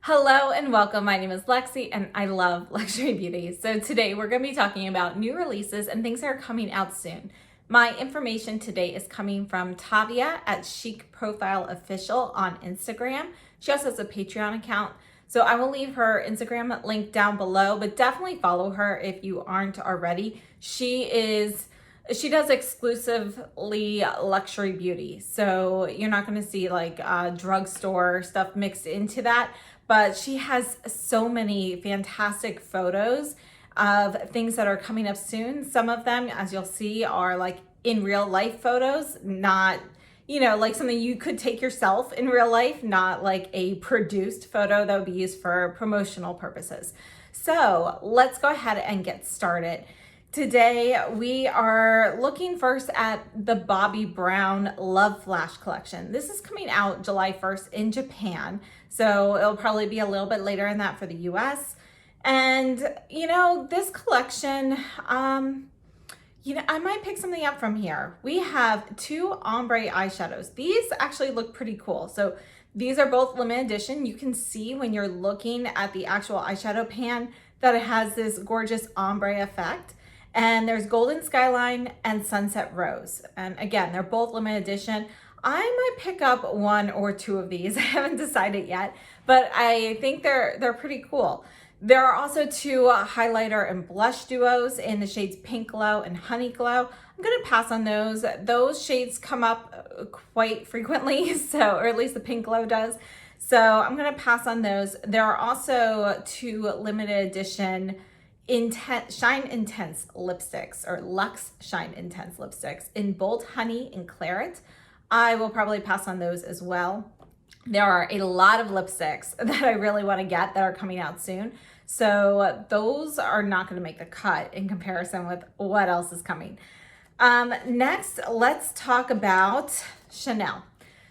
Hello and welcome. My name is Lexi and I love luxury beauty. So today we're going to be talking about new releases and things that are coming out soon. My information today is coming from Tavia at Chic Profile Official on Instagram. She also has a Patreon account. So I will leave her Instagram link down below, but definitely follow her if you aren't already. She does exclusively luxury beauty. So you're not going to see like drugstore stuff mixed into that. But she has so many fantastic photos of things that are coming up soon. Some of them, as you'll see, are like in real life photos, not, like something you could take yourself in real life, not like a produced photo that would be used for promotional purposes. So let's go ahead and get started. Today, we are looking first at the Bobbi Brown Love Flash collection. This is coming out July 1st in Japan, so it'll probably be a little bit later in that for the US. And, this collection, I might pick something up from here. We have two ombre eyeshadows. These actually look pretty cool. So these are both limited edition. You can see when you're looking at the actual eyeshadow pan that it has this gorgeous ombre effect. And there's Golden Skyline and Sunset Rose. And again, they're both limited edition. I might pick up one or two of these. I haven't decided yet, but I think they're pretty cool. There are also two highlighter and blush duos in the shades Pink Glow and Honey Glow. I'm gonna pass on those. Those shades come up quite frequently, or at least the Pink Glow does. So I'm gonna pass on those. There are also two limited edition Shine Intense lipsticks, or Luxe Shine Intense lipsticks in Bold Honey and Claret. I will probably pass on those as well. There are a lot of lipsticks that I really want to get that are coming out soon. So those are not going to make the cut in comparison with what else is coming. Next, let's talk about Chanel.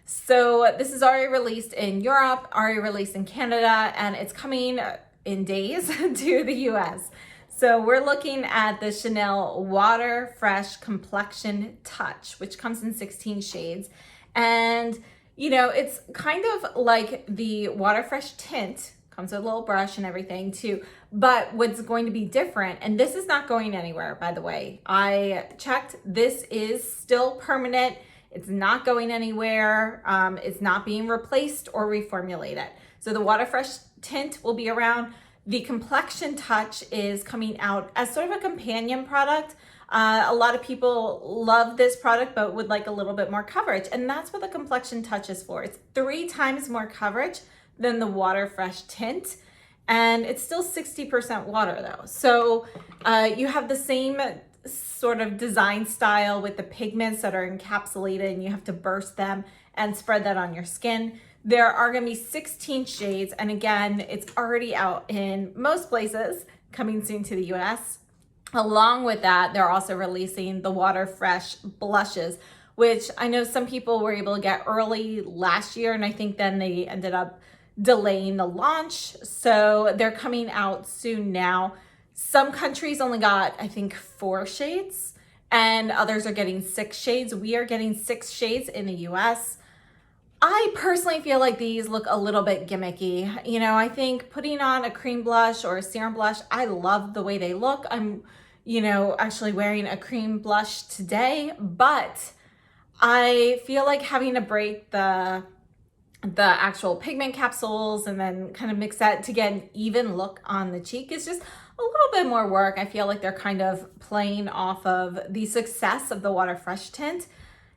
So this is already released in Europe, already released in Canada, and it's coming in days to the US. So we're looking at the Chanel Water Fresh Complexion Touch, which comes in 16 shades. And, it's kind of like the Water Fresh tint, comes with a little brush and everything too. But what's going to be different, and this is not going anywhere, by the way. I checked, this is still permanent. It's not going anywhere. It's not being replaced or reformulated. So the Water Fresh tint will be around. The Complexion Touch is coming out as sort of a companion product. A lot of people love this product, but would like a little bit more coverage. And that's what the Complexion Touch is for. It's 3 times more coverage than the Water Fresh tint. And it's still 60% water though. So you have the same sort of design style with the pigments that are encapsulated, and you have to burst them and spread that on your skin. There are going to be 16 shades, and again, it's already out in most places, coming soon to the US. Along with that, they're also releasing the Water Fresh blushes, which I know some people were able to get early last year, and I think then they ended up delaying the launch. So they're coming out soon now. Some countries only got, I think, 4 shades, and others are getting 6 shades. We are getting 6 shades in the US. I personally feel like these look a little bit gimmicky. I think putting on a cream blush or a serum blush, I love the way they look. I'm, actually wearing a cream blush today, but I feel like having to break the actual pigment capsules and then kind of mix that to get an even look on the cheek is just a little bit more work. I feel like they're kind of playing off of the success of the Water Fresh tint.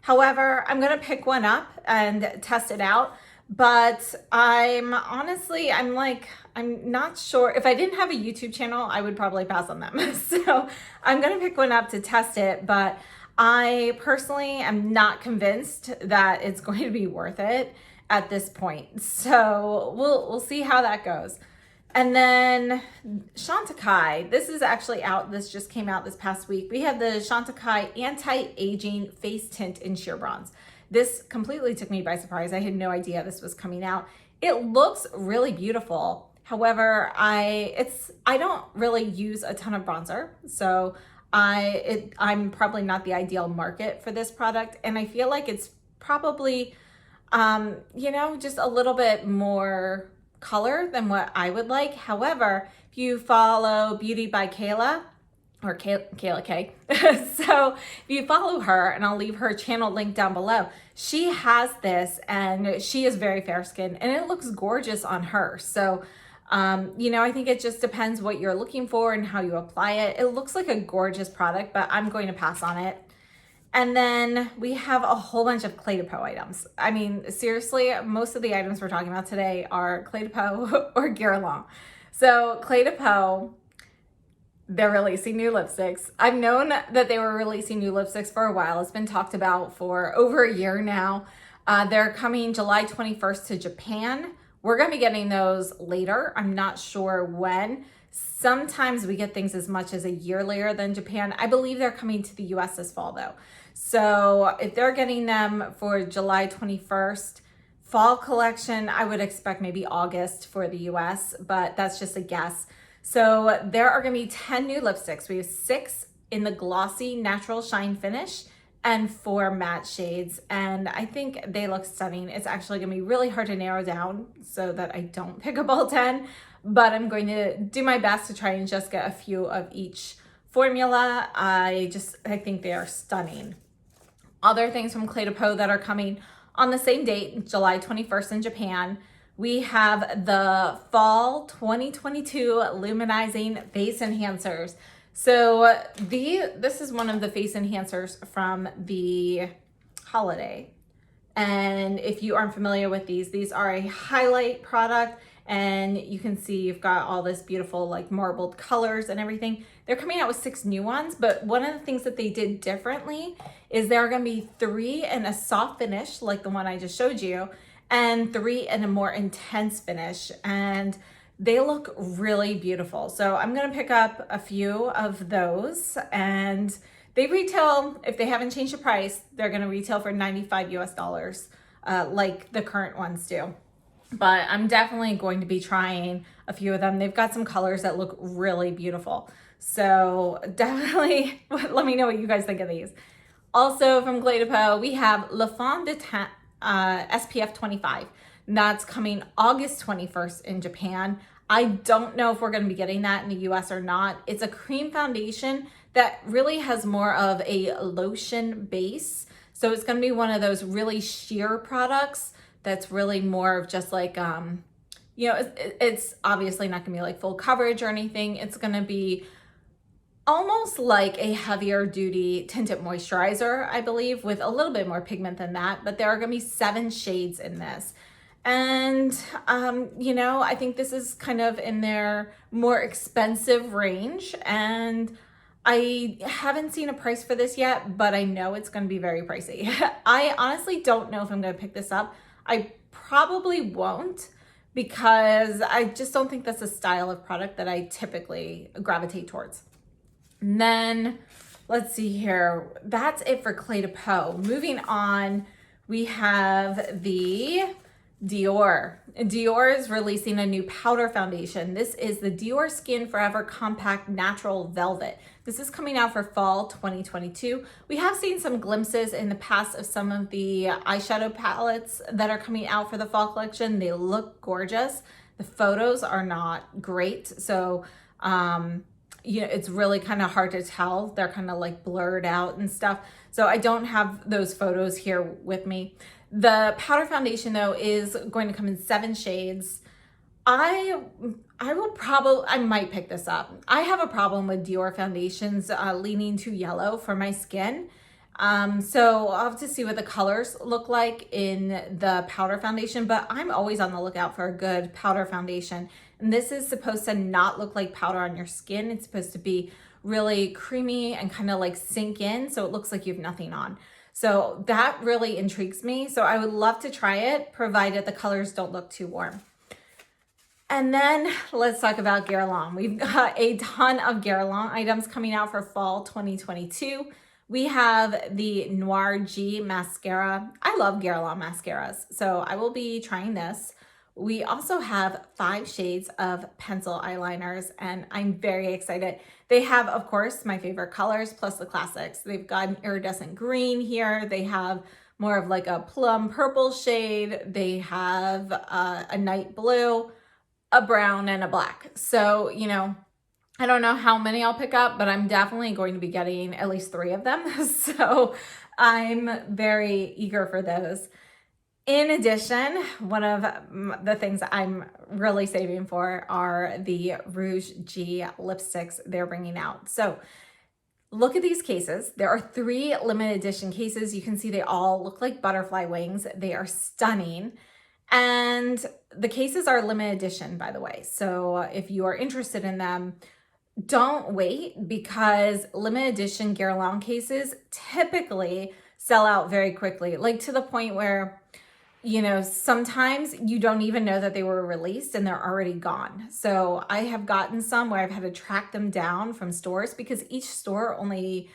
However, I'm going to pick one up and test it out, but I'm not sure. If I didn't have a YouTube channel, I would probably pass on them. So I'm going to pick one up to test it, but I personally am not convinced that it's going to be worth it at this point. So we'll see how that goes. And then Chantecaille, this is actually out. This just came out this past week. We have the Chantecaille Anti-Aging Face Tint in Sheer Bronze. This completely took me by surprise. I had no idea this was coming out. It looks really beautiful. However, I don't really use a ton of bronzer, so I'm probably not the ideal market for this product, and I feel like it's probably just a little bit more color than what I would like. However, if you follow Beauty by Kayla, or Kayla K. So if you follow her, and I'll leave her channel link down below, she has this and she is very fair skinned and it looks gorgeous on her. So, you know, I think it just depends what you're looking for and how you apply it. It looks like a gorgeous product, but I'm going to pass on it. And then we have a whole bunch of Clé de Peau items. I mean, seriously, most of the items we're talking about today are Clé de Peau or Guerlain. So Clé de Peau, they're releasing new lipsticks. I've known that they were releasing new lipsticks for a while. It's been talked about for over a year now. They're coming July 21st to Japan. We're going to be getting those later. I'm not sure when. Sometimes we get things as much as a year later than Japan. I believe they're coming to the US this fall though. So if they're getting them for July 21st, fall collection, I would expect maybe August for the US, but that's just a guess. So there are going to be 10 new lipsticks. We have 6 in the glossy natural shine finish and 4 matte shades. And I think they look stunning. It's actually going to be really hard to narrow down so that I don't pick up all 10, but I'm going to do my best to try and just get a few of each formula. I think they are stunning. Other things from Clé de Peau that are coming on the same date, July 21st in Japan. We have the fall 2022 luminizing face enhancers. So this is one of the face enhancers from the holiday. And if you aren't familiar with these are a highlight product, and you can see you've got all this beautiful like marbled colors and everything. They're coming out with 6 new ones, but one of the things that they did differently is there are going to be 3 in a soft finish like the one I just showed you, and 3 in a more intense finish, and they look really beautiful. So I'm going to pick up a few of those, and they retail, if they haven't changed the price, they're going to retail for $95 US, like the current ones do. But I'm definitely going to be trying a few of them. They've got some colors that look really beautiful. So definitely let me know what you guys think of these. Also from Clé de Peau, we have Le Fond de Teint SPF 25. That's coming August 21st in Japan. I don't know if we're going to be getting that in the US or not. It's a cream foundation that really has more of a lotion base. So it's going to be one of those really sheer products that's really more of just like, you know, it's obviously not gonna be like full coverage or anything. It's gonna be almost like a heavier duty tinted moisturizer, I believe, with a little bit more pigment than that, but there are gonna be 7 shades in this. And, you know, I think this is kind of in their more expensive range, and I haven't seen a price for this yet, but I know it's gonna be very pricey. I honestly don't know if I'm gonna pick this up. I probably won't, because I just don't think that's a style of product that I typically gravitate towards. And then let's see here. That's it for Clé de Peau. Moving on, we have the Dior. Dior is releasing a new powder foundation. This is the Dior Skin Forever Compact Natural Velvet. This is coming out for fall 2022. We have seen some glimpses in the past of some of the eyeshadow palettes that are coming out for the fall collection. They look gorgeous. The photos are not great. So, you know, it's really kind of hard to tell. They're kind of like blurred out and stuff. So I don't have those photos here with me. The powder foundation though is going to come in 7 shades. I might pick this up. I have a problem with Dior foundations leaning too yellow for my skin. So I'll have to see what the colors look like in the powder foundation, but I'm always on the lookout for a good powder foundation. And this is supposed to not look like powder on your skin. It's supposed to be really creamy and kind of like sink in, so it looks like you have nothing on. So that really intrigues me. So I would love to try it, provided the colors don't look too warm. And then let's talk about Guerlain. We've got a ton of Guerlain items coming out for fall 2022. We have the Noir G mascara. I love Guerlain mascaras, so I will be trying this. We also have 5 shades of pencil eyeliners, and I'm very excited. They have, of course, my favorite colors plus the classics. They've got an iridescent green here. They have more of like a plum purple shade. They have a night blue. a brown, and a black. So, you know, I don't know how many I'll pick up, but I'm definitely going to be getting at least 3 of them. So I'm very eager for those. In addition, one of the things I'm really saving for are the Rouge G lipsticks they're bringing out. So look at these cases. There are 3 limited edition cases. You can see they all look like butterfly wings. They are stunning. And the cases are limited edition, by the way. So if you are interested in them, don't wait, because limited edition Guerlain cases typically sell out very quickly, like to the point where, you know, sometimes you don't even know that they were released and they're already gone. So I have gotten some where I've had to track them down from stores because each store only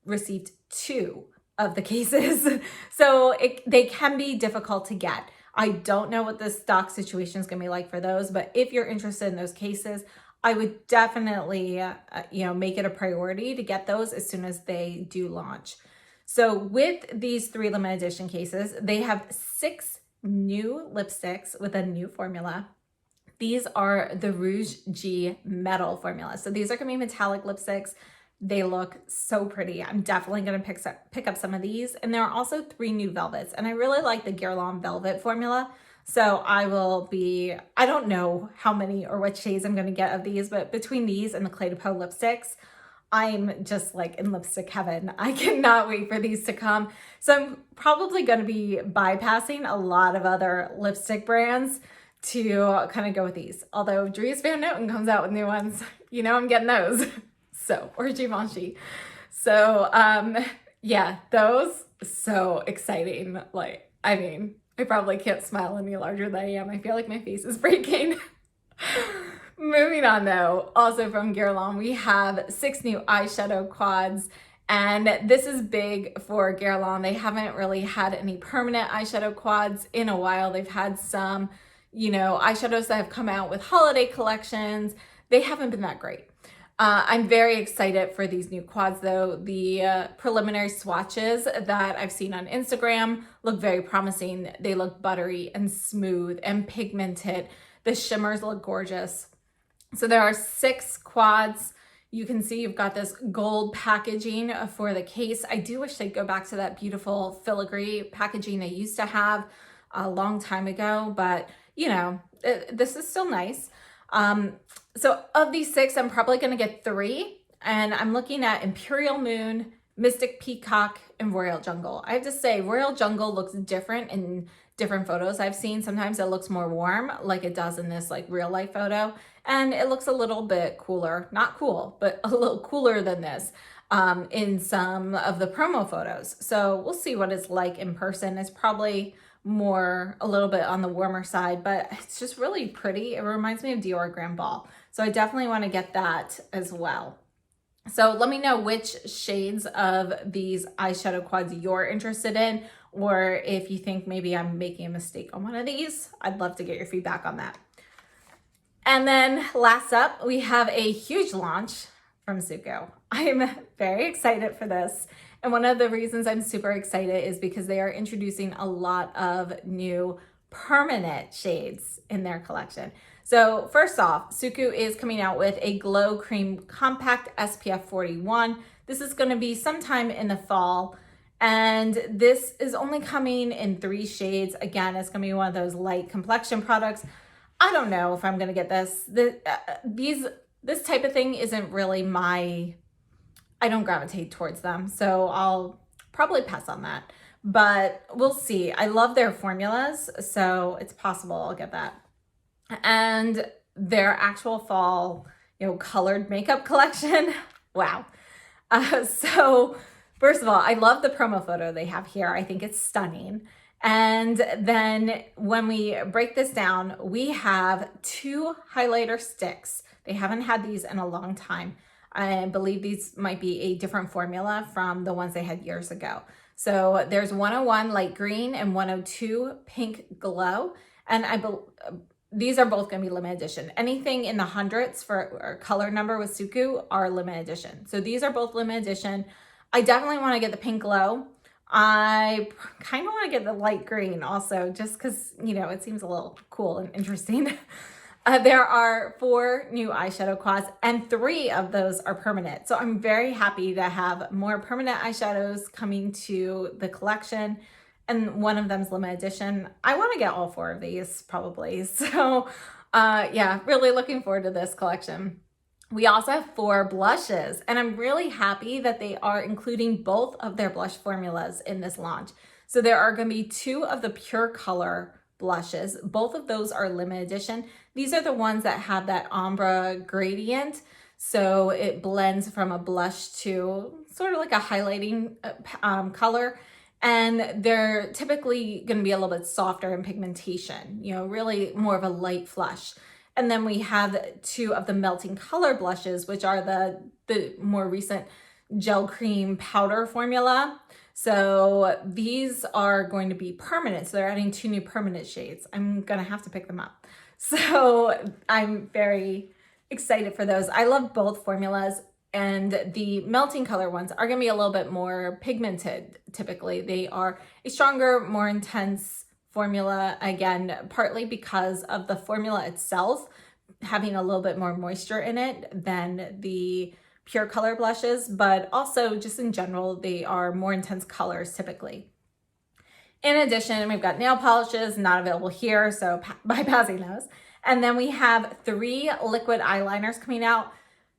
received 2 of the cases. So they can be difficult to get. I don't know what the stock situation is going to be like for those, but if you're interested in those cases, I would definitely, you know, make it a priority to get those as soon as they do launch. So with these 3 limited edition cases, they have 6 new lipsticks with a new formula. These are the Rouge G Metal formula. So these are going to be metallic lipsticks. They look so pretty. I'm definitely going to pick up some of these. And there are also 3 new velvets. And I really like the Guerlain velvet formula. So I will be, I don't know how many or what shades I'm going to get of these, but between these and the Clé de Peau lipsticks, I'm just like in lipstick heaven. I cannot wait for these to come. So I'm probably going to be bypassing a lot of other lipstick brands to kind of go with these. Although Dries Van Noten comes out with new ones, you know, I'm getting those. So, or Givenchy. So, yeah, those, so exciting. Like, I mean, I probably can't smile any larger than I am. I feel like my face is breaking. Moving on though, also from Guerlain, we have 6 new eyeshadow quads. And this is big for Guerlain. They haven't really had any permanent eyeshadow quads in a while. They've had some, you know, eyeshadows that have come out with holiday collections. They haven't been that great. I'm very excited for these new quads though. The preliminary swatches that I've seen on Instagram look very promising. They look buttery and smooth and pigmented. The shimmers look gorgeous. So there are 6 quads. You can see you've got this gold packaging for the case. I do wish they'd go back to that beautiful filigree packaging they used to have a long time ago, but you know, this is still nice. So of these 6, I'm probably going to get 3, and I'm looking at Imperial Moon, Mystic Peacock, and Royal Jungle. I have to say, Royal Jungle looks different in different photos I've seen. Sometimes it looks more warm, like it does in this like real life photo, and it looks a little bit cooler, not cool, but a little cooler than this in some of the promo photos. So we'll see what it's like in person. It's probably more a little bit on the warmer side, but it's just really pretty. It reminds me of Dior Grand Ball. So I definitely want to get that as well. So let me know which shades of these eyeshadow quads you're interested in, or if you think maybe I'm making a mistake on one of these. I'd love to get your feedback on that. And then last up, we have a huge launch from Suqqu. I'm very excited for this. And one of the reasons I'm super excited is because they are introducing a lot of new permanent shades in their collection. So first off, Suqqu is coming out with a Glow Cream Compact SPF 41. This is going to be sometime in the fall. And this is only coming in 3 shades. Again, it's going to be one of those light complexion products. I don't know if I'm going to get this. This type of thing isn't really I don't gravitate towards them. So I'll probably pass on that. But we'll see. I love their formulas, so it's possible I'll get that. And their actual fall, you know, colored makeup collection. Wow. So first of all, I love the promo photo they have here. I think it's stunning. And then when we break this down, we have 2 highlighter sticks. They haven't had these in a long time. I believe these might be a different formula from the ones they had years ago. So there's 101 light green and 102 pink glow. And these are both going to be limited edition. Anything in the hundreds for color number with Suqqu are limited edition. So these are both limited edition. I definitely want to get the pink glow. I kind of want to get the light green also, just because, you know, it seems a little cool and interesting. There are 4 new eyeshadow quads and 3 of those are permanent. So I'm very happy to have more permanent eyeshadows coming to the collection. And one of them's limited edition. I want to get all 4 of these probably. So yeah, really looking forward to this collection. We also have 4 blushes, and I'm really happy that they are including both of their blush formulas in this launch. So there are going to be 2 of the Pure Color blushes. Both of those are limited edition. These are the ones that have that ombre gradient. So it blends from a blush to sort of like a highlighting color. And they're typically going to be a little bit softer in pigmentation, you know, really more of a light flush. And then we have 2 of the melting color blushes, which are the more recent gel cream powder formula. So these are going to be permanent. So they're adding 2 new permanent shades. I'm going to have to pick them up. So I'm very excited for those. I love both formulas. And the melting color ones are going to be a little bit more pigmented. Typically, they are a stronger, more intense formula, again, partly because of the formula itself having a little bit more moisture in it than the Pure Color blushes, but also just in general, they are more intense colors typically. In addition, we've got nail polishes, not available here, so bypassing those. And then we have 3 liquid eyeliners coming out.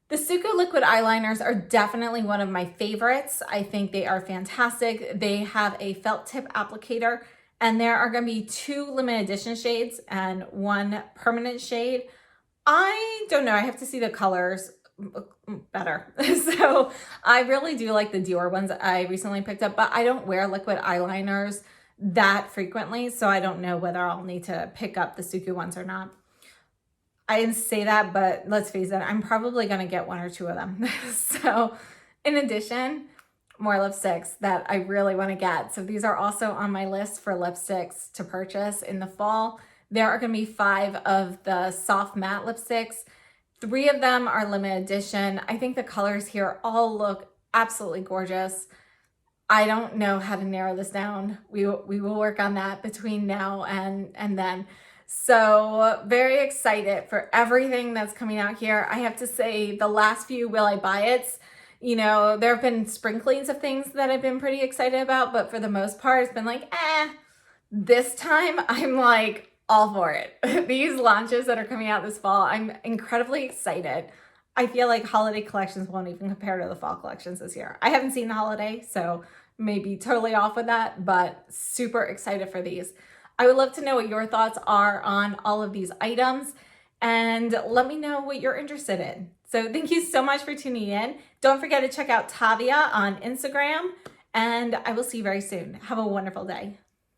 The Suqqu liquid eyeliners are definitely one of my favorites. I think they are fantastic. They have a felt tip applicator, and there are going to be 2 limited edition shades and 1 permanent shade. I don't know. I have to see the colors better. So I really do like the Dior ones I recently picked up, but I don't wear liquid eyeliners that frequently, so I don't know whether I'll need to pick up the Suqqu ones or not. I didn't say that, but let's face it, I'm probably going to get 1 or 2 of them. So in addition, more lipsticks that I really want to get. So these are also on my list for lipsticks to purchase in the fall. There are going to be 5 of the soft matte lipsticks. 3 of them are limited edition. I think the colors here all look absolutely gorgeous. I don't know how to narrow this down. We will work on that between now and then. So very excited for everything that's coming out here. I have to say the last few Will I Buy It's, you know, there have been sprinklings of things that I've been pretty excited about, but for the most part, it's been like, this time I'm like all for it. These launches that are coming out this fall, I'm incredibly excited. I feel like holiday collections won't even compare to the fall collections this year. I haven't seen the holiday, so maybe totally off with that, but super excited for these. I would love to know what your thoughts are on all of these items, and let me know what you're interested in. So thank you so much for tuning in. Don't forget to check out Tavia on Instagram, and I will see you very soon. Have a wonderful day.